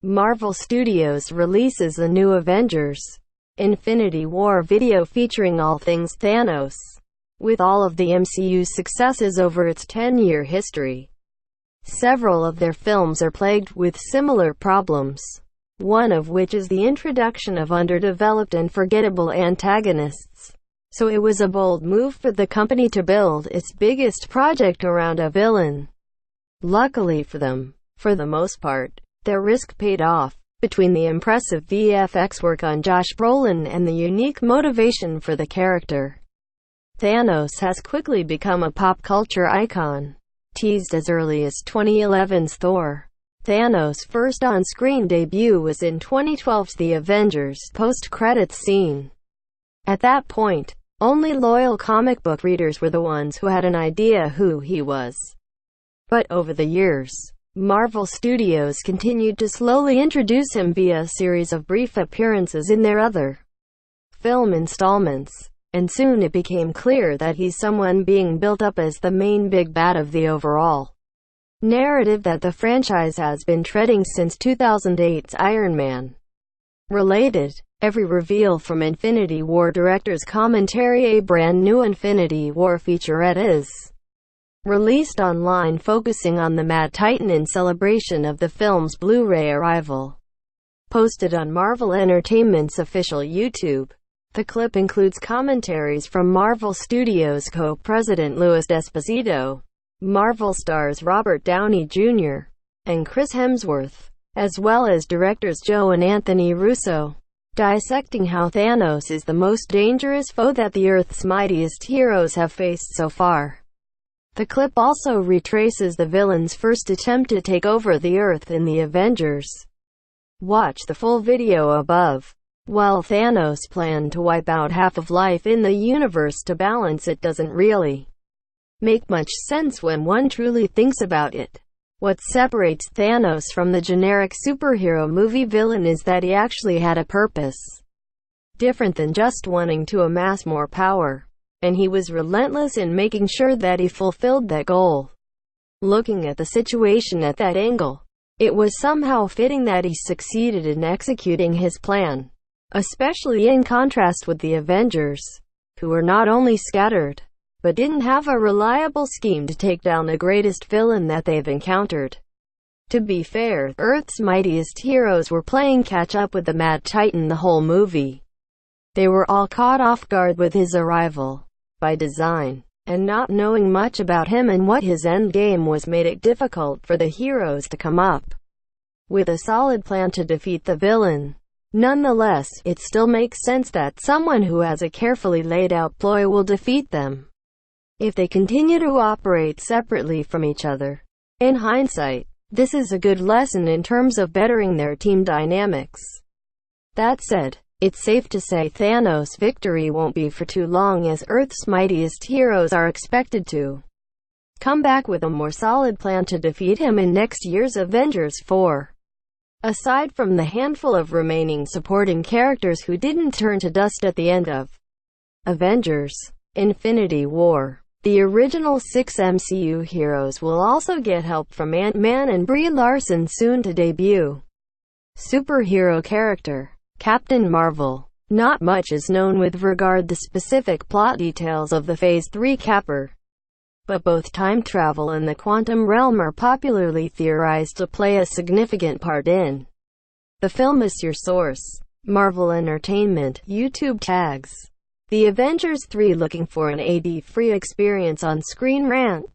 Marvel Studios releases a new Avengers Infinity War video featuring all things Thanos. With all of the MCU's successes over its 10-year history, several of their films are plagued with similar problems, one of which is the introduction of underdeveloped and forgettable antagonists. So it was a bold move for the company to build its biggest project around a villain. Luckily for them, for the most part, their risk paid off. Between the impressive VFX work on Josh Brolin and the unique motivation for the character, Thanos has quickly become a pop culture icon. Teased as early as 2011's Thor, Thanos' first on-screen debut was in 2012's The Avengers post-credits scene. At that point, only loyal comic book readers were the ones who had an idea who he was. But over the years, Marvel Studios continued to slowly introduce him via a series of brief appearances in their other film installments, and soon it became clear that he's someone being built up as the main big bad of the overall narrative that the franchise has been treading since 2008's Iron Man. Related, every reveal from Infinity War director's commentary, a brand new Infinity War featurette is released online focusing on the Mad Titan in celebration of the film's Blu-ray arrival. Posted on Marvel Entertainment's official YouTube, the clip includes commentaries from Marvel Studios co-president Louis DEsposito, Marvel stars Robert Downey Jr. and Chris Hemsworth, as well as directors Joe and Anthony Russo, dissecting how Thanos is the most dangerous foe that the Earth's mightiest heroes have faced so far. The clip also retraces the villain's first attempt to take over the Earth in the Avengers. Watch the full video above. While Thanos planned to wipe out half of life in the universe to balance it doesn't really make much sense when one truly thinks about it. What separates Thanos from the generic superhero movie villain is that he actually had a purpose, different than just wanting to amass more power. And he was relentless in making sure that he fulfilled that goal. Looking at the situation at that angle, it was somehow fitting that he succeeded in executing his plan, especially in contrast with the Avengers, who were not only scattered, but didn't have a reliable scheme to take down the greatest villain that they've encountered. To be fair, Earth's mightiest heroes were playing catch-up with the Mad Titan the whole movie. They were all caught off guard with his arrival, by design, and not knowing much about him and what his endgame was made it difficult for the heroes to come up with a solid plan to defeat the villain. Nonetheless, it still makes sense that someone who has a carefully laid out ploy will defeat them if they continue to operate separately from each other. In hindsight, this is a good lesson in terms of bettering their team dynamics. That said, it's safe to say Thanos' victory won't be for too long, as Earth's mightiest heroes are expected to come back with a more solid plan to defeat him in next year's Avengers 4. Aside from the handful of remaining supporting characters who didn't turn to dust at the end of Avengers Infinity War, the original 6 MCU heroes will also get help from Ant-Man and Brie Larsons' soon-to-debut superhero character, Captain Marvel. Not much is known with regard to specific plot details of the Phase 3 capper, but both time travel and the quantum realm are popularly theorized to play a significant part in the film. Is your source, Marvel Entertainment, YouTube tags. The Avengers 3 looking for an AD-free experience on screen rant.